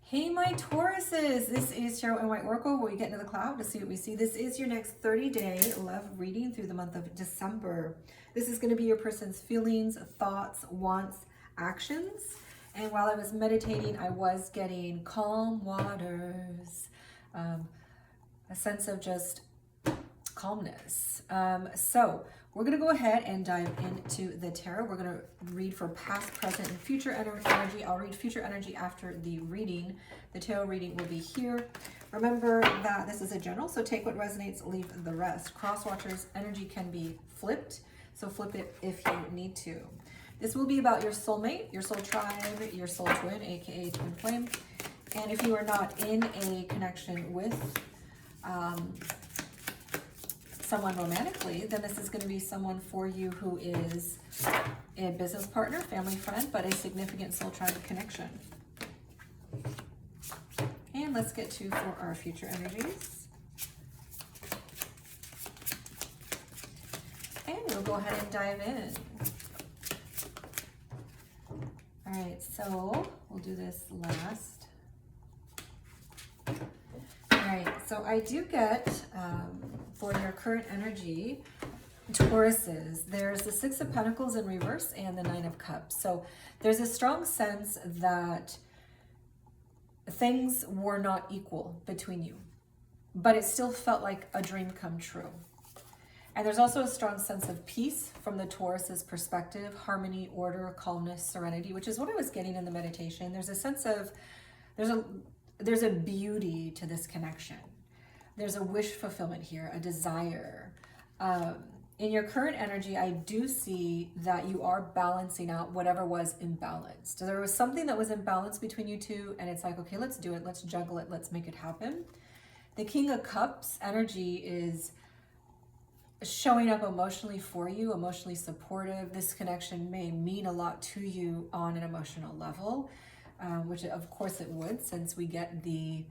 Hey, my Tauruses, this is Tarot and White Oracle, where we get into the cloud to see what we see. This is your next 30-day love reading through the month of December. This is going to be your person's feelings, thoughts, wants, actions. And while I was meditating, I was getting calm waters, a sense of just calmness. So we're going to go ahead and dive into the tarot. We're going to read for past, present, and future energy. I'll read future energy after the reading. The tarot reading will be here. Remember that this is a general, so take what resonates, leave the rest. Cross watchers, energy can be flipped, so flip it if you need to. This will be about your soulmate, your soul tribe, your soul twin, aka twin flame. And if you are not in a connection with someone romantically, then this is going to be someone for you who is a business partner, family friend, but a significant soul tribe connection. And let's get to for our future energies. And we'll go ahead and dive in. All right, so we'll do this last. All right, so I do get, for your current energy, Tauruses, there's the Six of Pentacles in reverse and the Nine of Cups. So there's a strong sense that things were not equal between you, but it still felt like a dream come true. And there's also a strong sense of peace from the Taurus's perspective, harmony, order, calmness, serenity, which is what I was getting in the meditation. There's a sense of, there's a beauty to this connection. There's a wish fulfillment here, a desire. In your current energy, I do see that you are balancing out whatever was imbalanced. So there was something that was imbalanced between you two, and it's like, okay, let's do it. Let's juggle it. Let's make it happen. The King of Cups energy is showing up emotionally for you, emotionally supportive. This connection may mean a lot to you on an emotional level, which of course it would, since we get the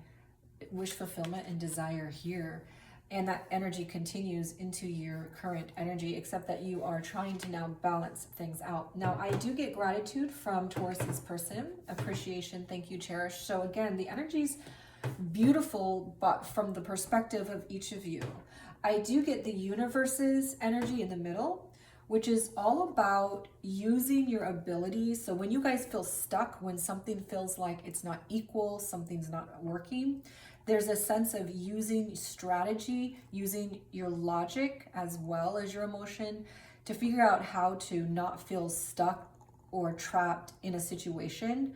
wish fulfillment and desire here. And that energy continues into your current energy, except that you are trying to now balance things out. Now, I do get gratitude from Taurus's person, appreciation, thank you, cherish. So again, the energy's beautiful, but from the perspective of each of you. I do get the universe's energy in the middle, which is all about using your abilities. So when you guys feel stuck, when something feels like it's not equal, something's not working, there's a sense of using strategy, using your logic as well as your emotion to figure out how to not feel stuck or trapped in a situation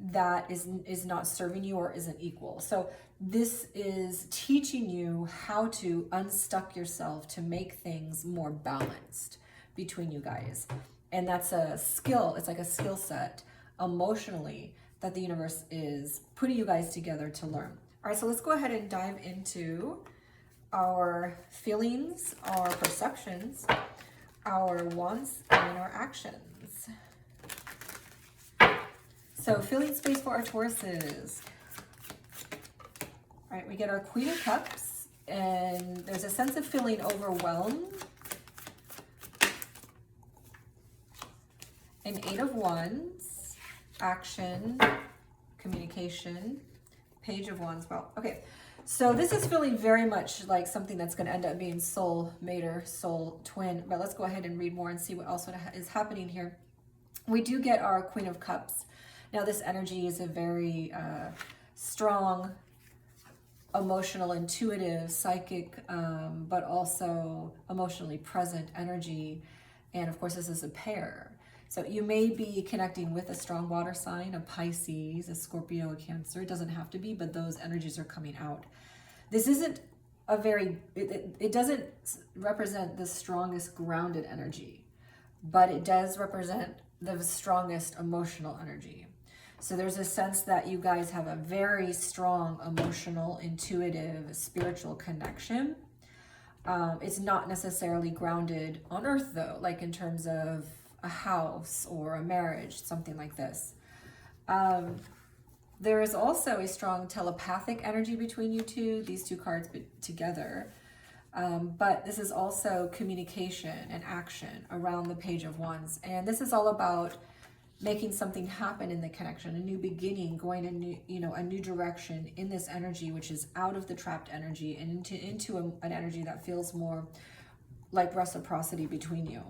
that is not serving you or isn't equal. So this is teaching you how to unstuck yourself to make things more balanced between you guys. And that's a skill, it's like a skill set emotionally that the universe is putting you guys together to learn. All right, so let's go ahead and dive into our feelings, our perceptions, our wants, and our actions. So filling space for our Tauruses. All right, we get our Queen of Cups, and there's a sense of feeling overwhelmed. An Eight of Wands, action, communication, Page of Wands. Well, okay, so this is feeling very much like something that's going to end up being soul mate or soul twin, but let's go ahead and read more and see what else is happening here. We do get our Queen of Cups. Now this energy is a very strong, emotional, intuitive, psychic, but also emotionally present energy. And of course, this is a pair. So you may be connecting with a strong water sign, a Pisces, a Scorpio, a Cancer. It doesn't have to be, but those energies are coming out. This isn't a very, it doesn't represent the strongest grounded energy, but it does represent the strongest emotional energy. So there's a sense that you guys have a very strong emotional, intuitive, spiritual connection. It's not necessarily grounded on earth though, like in terms of a house or a marriage, something like this. There is also a strong telepathic energy between you two, these two cards together. But this is also communication and action around the Page of Wands. And this is all about making something happen in the connection, a new beginning, going a new, a new direction in this energy, which is out of the trapped energy and into an energy that feels more like reciprocity between you.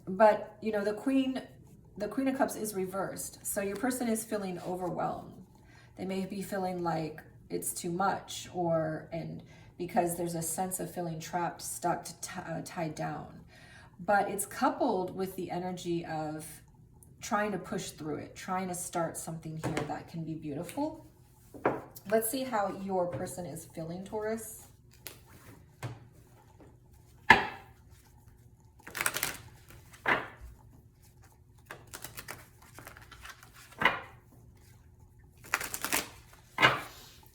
But the Queen of Cups is reversed, so your person is feeling overwhelmed. They may be feeling like it's too much, and because there's a sense of feeling trapped, stuck, tied down. But it's coupled with the energy of trying to push through it, trying to start something here that can be beautiful. Let's see how your person is feeling, Taurus.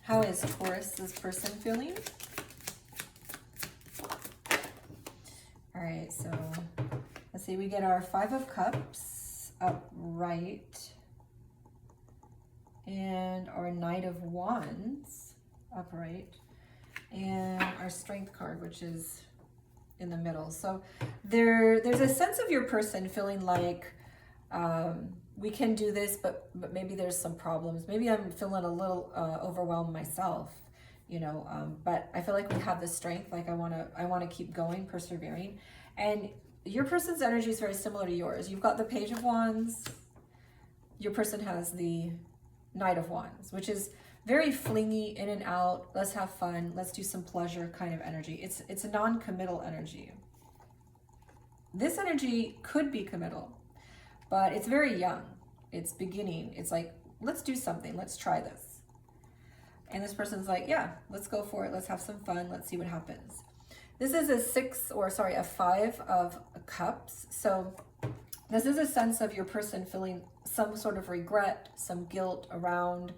How is Taurus's person feeling? All right, so let's see, we get our Five of Cups upright and our Knight of Wands upright and our Strength card, which is in the middle. So there's a sense of your person feeling like we can do this, but maybe there's some problems. Maybe I'm feeling a little overwhelmed myself, but I feel like we have the strength. Like I want to keep going, persevering. And your person's energy is very similar to yours. You've got the Page of Wands. Your person has the Knight of Wands, which is very flingy, in and out. Let's have fun. Let's do some pleasure kind of energy. It's a non-committal energy. This energy could be committal, but it's very young. It's beginning. It's like, let's do something. Let's try this. And this person's like, yeah, let's go for it. Let's have some fun. Let's see what happens. This is a Five of Cups. So this is a sense of your person feeling some sort of regret, some guilt around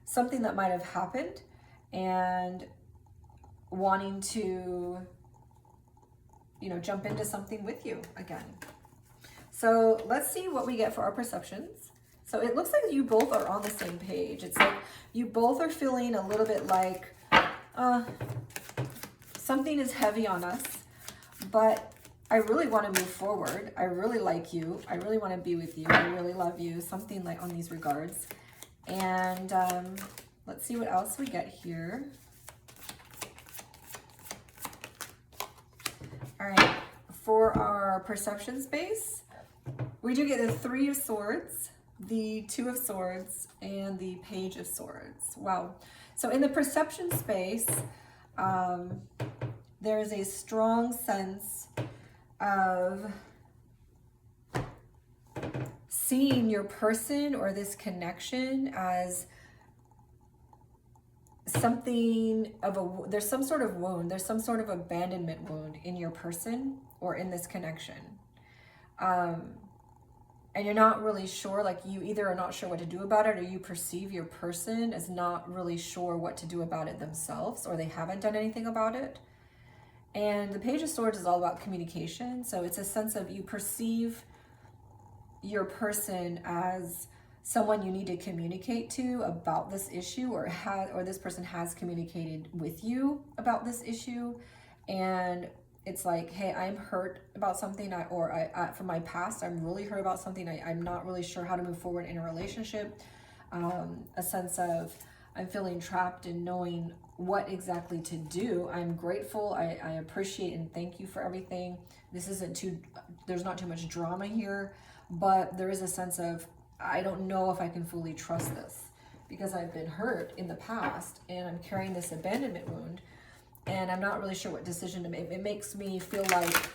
something that might have happened and wanting to, jump into something with you again. So let's see what we get for our perceptions. So it looks like you both are on the same page. It's like you both are feeling a little bit like something is heavy on us, but I really want to move forward. I really like you. I really want to be with you. I really love you. Something like on these regards. And let's see what else we get here. All right, for our perception space, we do get the Three of Swords, the Two of Swords, and the Page of Swords. Wow. So in the perception space, there is a strong sense of seeing your person or this connection as something of there's some sort of wound, there's some sort of abandonment wound in your person or in this connection. And you're not really sure, like you either are not sure what to do about it, or you perceive your person as not really sure what to do about it themselves, or they haven't done anything about it. And the Page of Swords is all about communication. So it's a sense of you perceive your person as someone you need to communicate to about this issue, or this person has communicated with you about this issue. And it's like, hey, I'm hurt about something, from my past, I'm really hurt about something. I'm not really sure how to move forward in a relationship. A sense of I'm feeling trapped and knowing what exactly to do. I'm grateful. I appreciate and thank you for everything. There's not too much drama here, but there is a sense of, I don't know if I can fully trust this because I've been hurt in the past and I'm carrying this abandonment wound. And I'm not really sure what decision to make. It makes me feel like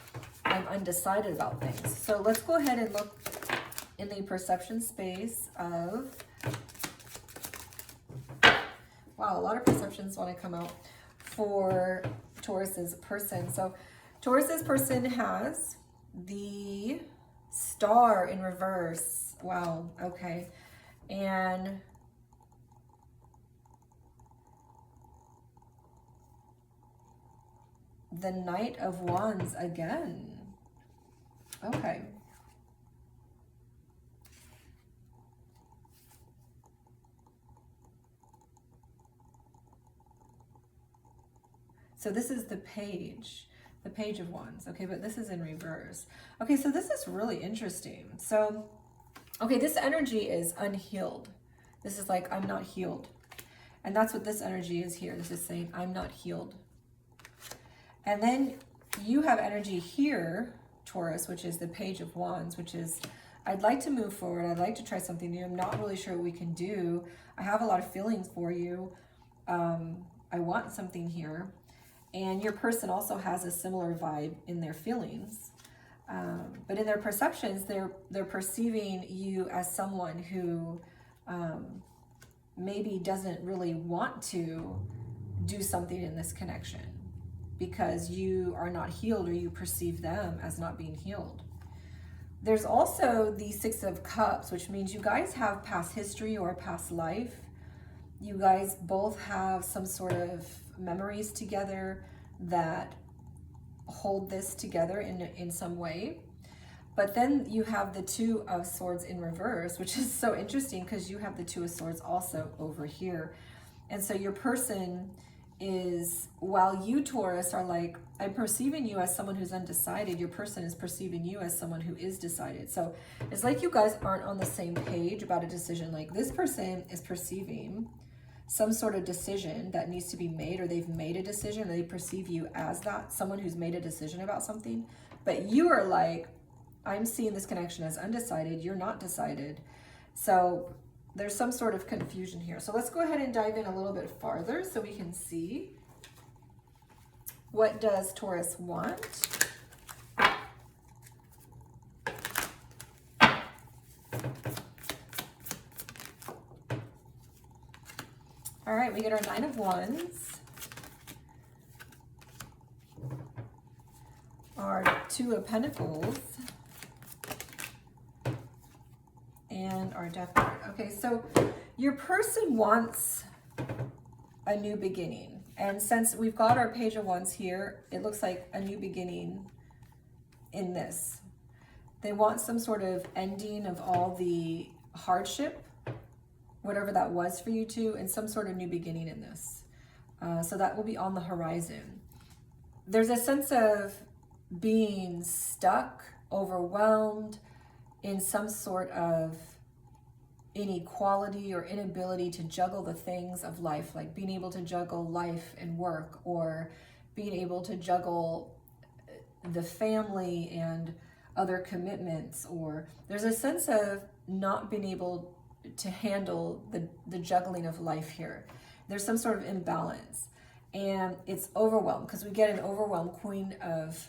I'm undecided about things. So let's go ahead and look in the perception space of, wow, a lot of perceptions want to come out for Taurus's person. So Taurus's person has the Star in reverse. Wow, okay. And the Knight of Wands again. Okay. So this is the Page. the Page of Wands. Okay, but this is in reverse. Okay, so this is really interesting. So, okay, this energy is unhealed. This is like, I'm not healed. And that's what this energy is here. This is saying, I'm not healed. And then you have energy here, Taurus, which is the Page of Wands, which is, I'd like to move forward. I'd like to try something new. I'm not really sure what we can do. I have a lot of feelings for you. I want something here. And your person also has a similar vibe in their feelings. But in their perceptions, they're perceiving you as someone who maybe doesn't really want to do something in this connection because you are not healed, or you perceive them as not being healed. There's also the Six of Cups, which means you guys have past history or past life. You guys both have some sort of memories together that hold this together in some way. But then you have the Two of Swords in reverse, which is so interesting because you have the Two of Swords also over here. And so your person is, while you, Taurus, are like, I'm perceiving you as someone who's undecided, your person is perceiving you as someone who is decided. So it's like you guys aren't on the same page about a decision. Like this person is perceiving some sort of decision that needs to be made, or they've made a decision, or they perceive you as that, someone who's made a decision about something. But you are like, I'm seeing this connection as undecided, you're not decided. So there's some sort of confusion here. So let's go ahead and dive in a little bit farther so we can see, what does Taurus want? All right, we get our Nine of Wands, our Two of Pentacles, and our Death card. Okay, so your person wants a new beginning. And since we've got our Page of Wands here, it looks like a new beginning in this. They want some sort of ending of all the hardship, whatever that was for you two, and some sort of new beginning in this. So that will be on the horizon. There's a sense of being stuck, overwhelmed, in some sort of inequality or inability to juggle the things of life, like being able to juggle life and work, or being able to juggle the family and other commitments, or there's a sense of not being able to handle the juggling of life here. There's some sort of imbalance, and it's overwhelmed because we get an overwhelmed Queen of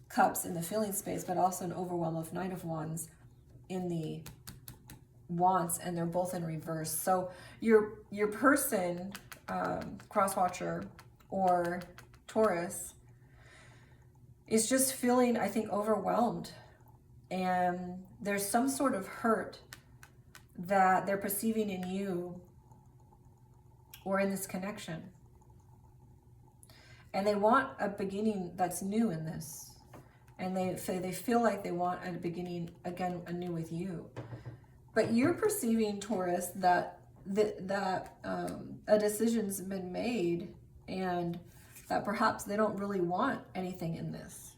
Cups in the feeling space, but also an overwhelm of Knight of Wands in the Wands, and they're both in reverse. So your person, cross-watcher or Taurus, is just feeling, I think, overwhelmed, and there's some sort of hurt that they're perceiving in you or in this connection, and they want a beginning that's new in this, and they feel like they want a beginning again anew with you. But you're perceiving, Taurus, that a decision's been made, and that perhaps they don't really want anything in this.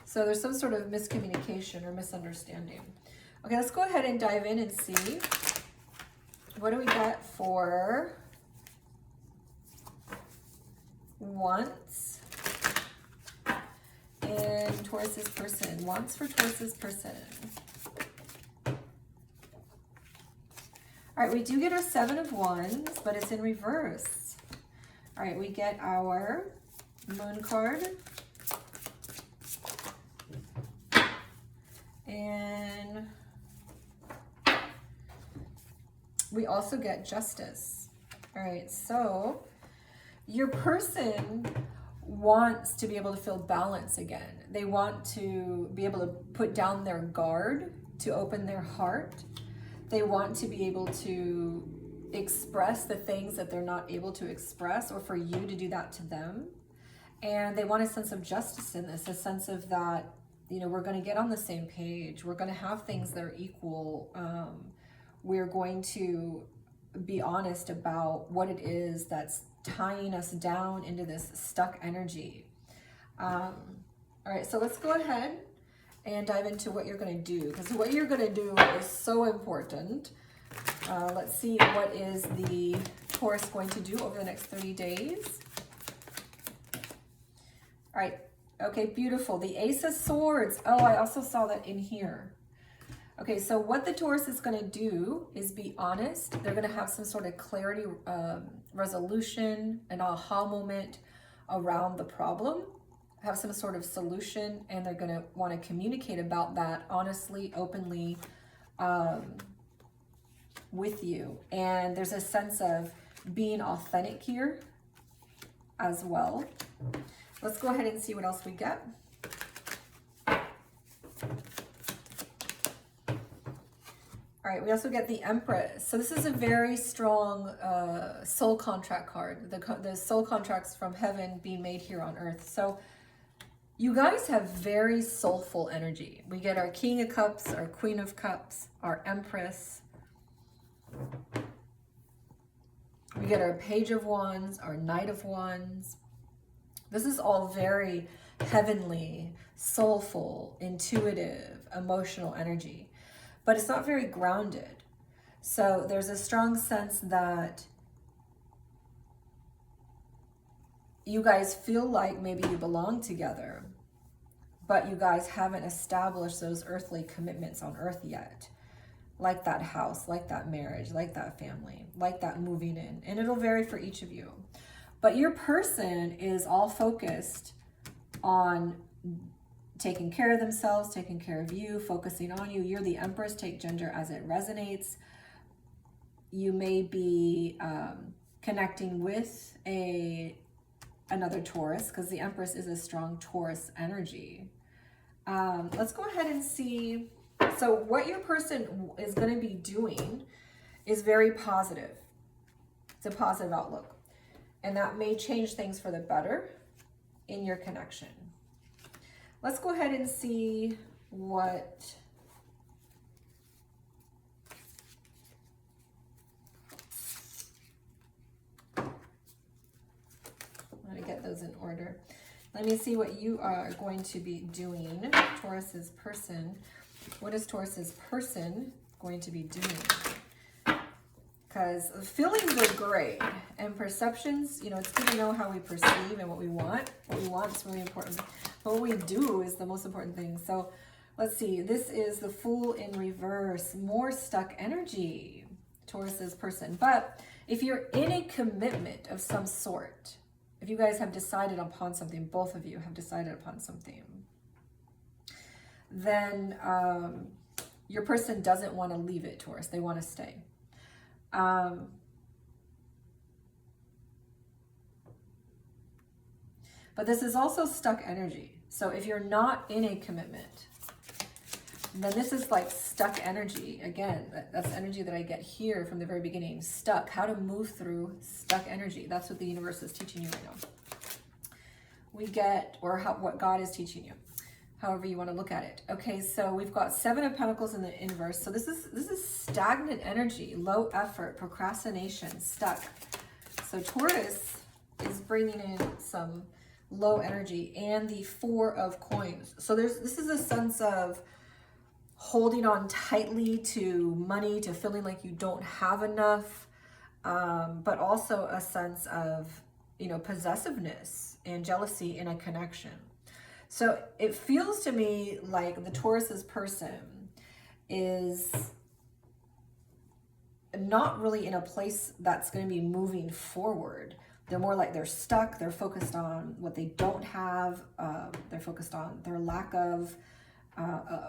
So there's some sort of miscommunication or misunderstanding. Okay, let's go ahead and dive in and see, what do we got for wants in Taurus's person. Wants for Taurus's person. All right, we do get our Seven of Wands, but it's in reverse. All right, we get our Moon card. And we also get Justice. All right, so your person wants to be able to feel balance again. They want to be able to put down their guard, to open their heart. They want to be able to express the things that they're not able to express, or for you to do that to them. And they want a sense of justice in this, a sense of that, you know, we're going to get on the same page. We're going to have things that are equal. We're going to be honest about what it is that's tying us down into this stuck energy. All right, so let's go ahead and dive into what you're going to do, because what you're going to do is so important. Let's see what is the Taurus going to do over the next 30 days. All right, okay, beautiful. The Ace of Swords. Oh, I also saw that in here. Okay, so what the Taurus is going to do is be honest. They're going to have some sort of clarity, resolution, an aha moment around the problem, have some sort of solution, and they're going to want to communicate about that honestly, openly, with you. And there's a sense of being authentic here as well. Let's go ahead and see what else we get. All right, we also get the Empress. So this is a very strong soul contract card. The soul contracts from heaven being made here on earth. So you guys have very soulful energy. We get our King of Cups, our Queen of Cups, our Empress. We get our Page of Wands, our Knight of Wands. This is all very heavenly, soulful, intuitive, emotional energy. But it's not very grounded. So there's a strong sense that you guys feel like maybe you belong together, but you guys haven't established those earthly commitments on earth yet. Like that house, like that marriage, like that family, like that moving in. And it'll vary for each of you. But your person is all focused on taking care of themselves, taking care of you, focusing on you. You're the Empress. Take gender as it resonates. You may be connecting with another Taurus, because the Empress is a strong Taurus energy. Let's go ahead and see. So what your person is going to be doing is very positive. It's a positive outlook. And that may change things for the better in your connection. Let's go ahead and see what I'm going to get those in order. Let me see what you are going to be doing, Taurus's person. What is Taurus's person going to be doing? Because feelings are great, and perceptions, you know, it's good to know how we perceive and what we want. What we want is really important. But what we do is the most important thing. So let's see. This is the Fool in reverse. More stuck energy, Taurus's person. But if you're in a commitment of some sort, if you guys have decided upon something, both of you have decided upon something, then your person doesn't want to leave it, Taurus. They want to stay. But this is also stuck energy. So if you're not in a commitment, then this is like stuck energy. Again, that's energy that I get here from the very beginning. Stuck. How to move through stuck energy. That's what the universe is teaching you right now. We get, or what God is teaching you, however you want to look at it. Okay, so we've got 7 of Pentacles in the inverse. So this is stagnant energy, low effort, procrastination, stuck. So Taurus is bringing in some low energy, and the 4 of Coins. So this is a sense of holding on tightly to money, to feeling like you don't have enough, but also a sense of, you know, possessiveness and jealousy in a connection. So it feels to me like the Taurus's person is not really in a place that's going to be moving forward. They're more like they're stuck. They're focused on what they don't have. They're focused on their lack of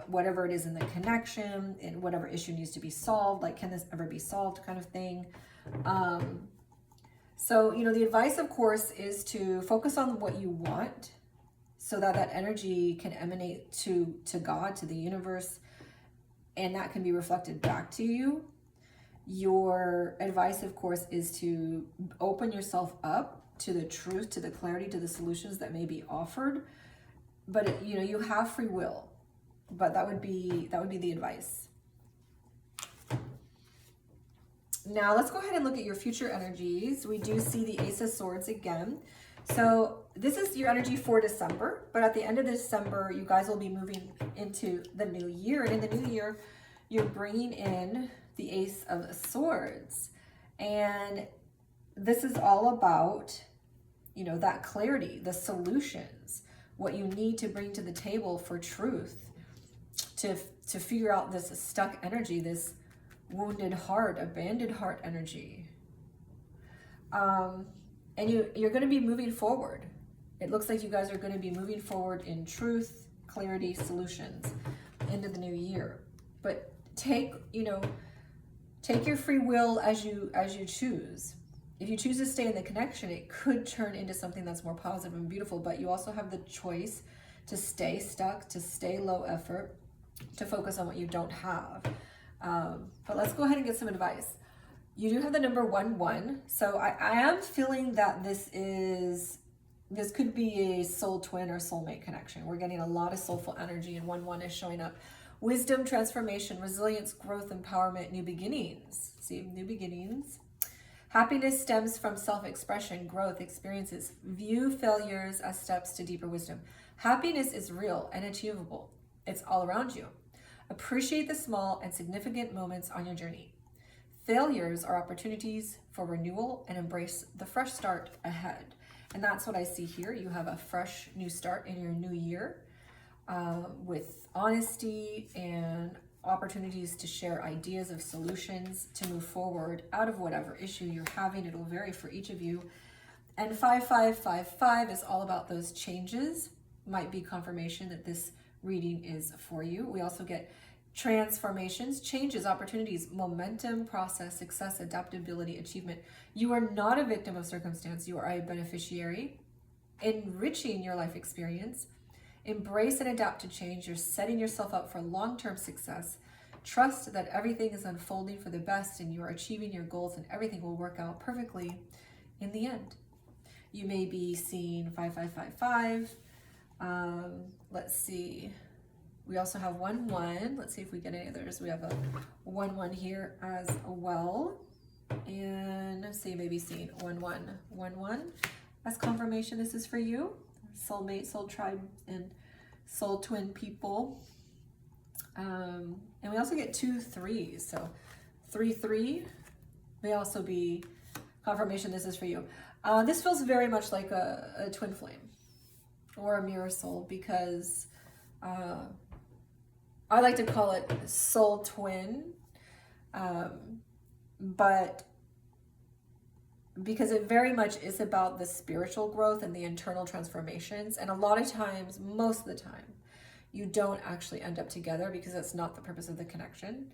whatever it is in the connection, and whatever issue needs to be solved. Like, can this ever be solved, kind of thing. So, you know, the advice, of course, is to focus on what you want, so that that energy can emanate to God, to the universe, and that can be reflected back to you. Your advice, of course, is to open yourself up to the truth, to the clarity, to the solutions that may be offered. But you know, you have free will. But that would be the advice. Now let's go ahead and look at your future energies. We do see the Ace of Swords again. So this is your energy for December, but at the end of December, you guys will be moving into the new year. And in the new year, you're bringing in the Ace of Swords. And this is all about, you know, that clarity, the solutions, what you need to bring to the table for truth, to figure out this stuck energy, this wounded heart, abandoned heart energy. And you're going to be moving forward. It looks like you guys are going to be moving forward in truth, clarity, solutions into the new year. But take your free will as you choose. If you choose to stay in the connection, it could turn into something that's more positive and beautiful, but you also have the choice to stay stuck, to stay low effort, to focus on what you don't have. But let's go ahead and get some advice. You do have the number 11, so I am feeling that this could be a soul twin or soulmate connection. We're getting a lot of soulful energy, and 11 is showing up. Wisdom, transformation, resilience, growth, empowerment, new beginnings. See, new beginnings. Happiness stems from self-expression, growth, experiences. View failures as steps to deeper wisdom. Happiness is real and achievable. It's all around you. Appreciate the small and significant moments on your journey. Failures are opportunities for renewal, and embrace the fresh start ahead. And that's what I see here. You have a fresh new start in your new year with honesty and opportunities to share ideas of solutions to move forward out of whatever issue you're having. It will vary for each of you. And 5555 is all about those changes. Might be confirmation that this reading is for you. We also get transformations, changes, opportunities, momentum, process, success, adaptability, achievement. You are not a victim of circumstance. You are a beneficiary, enriching your life experience. Embrace and adapt to change. You're setting yourself up for long-term success. Trust that everything is unfolding for the best and you are achieving your goals, and everything will work out perfectly in the end. You may be seeing 5555. Let's see. We also have 11. Let's see if we get any others. We have a 11 here as well. And let's see, maybe seeing 1111 as confirmation. This is for you. Soulmate, soul tribe, and soul twin people. And we also get 2 3s. So 3 may also be confirmation. This is for you. This feels very much like a twin flame or a mirror soul, because I like to call it soul twin, but because it very much is about the spiritual growth and the internal transformations. And a lot of times, most of the time, you don't actually end up together because that's not the purpose of the connection.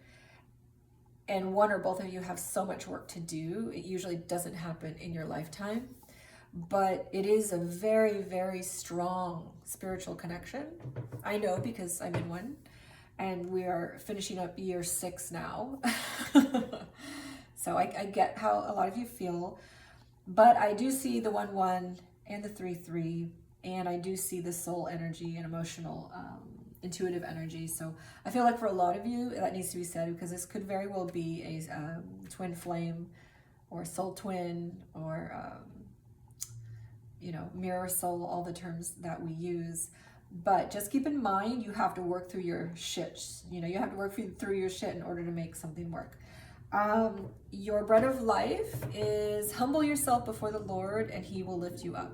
And one or both of you have so much work to do. It usually doesn't happen in your lifetime, but it is a very, very strong spiritual connection. I know because I'm in one. And we are finishing up year 6 now. So I get how a lot of you feel, but I do see the 11 and the 3 and I do see the soul energy and emotional, intuitive energy. So I feel like for a lot of you, that needs to be said, because this could very well be a twin flame or soul twin or, mirror soul, all the terms that we use. But just keep in mind, you have to work through your shit. You have to work through your shit in order to make something work. Your bread of life is humble yourself before the Lord and he will lift you up.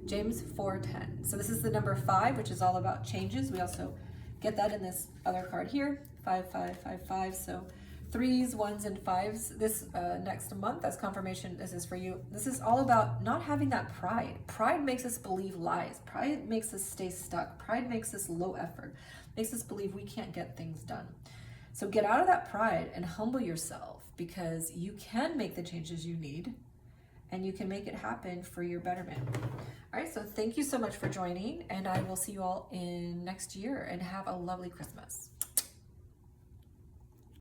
James 4:10. So this is the number 5, which is all about changes. We also get that in this other card here, 5555. So 3s, 1s, and 5s this next month as confirmation. This is for you. This is all about not having that pride. Pride makes us believe lies. Pride makes us stay stuck. Pride makes us low effort, makes us believe we can't get things done. So get out of that pride and humble yourself, because you can make the changes you need and you can make it happen for your betterment. All right, so thank you so much for joining, and I will see you all in next year, and have a lovely Christmas.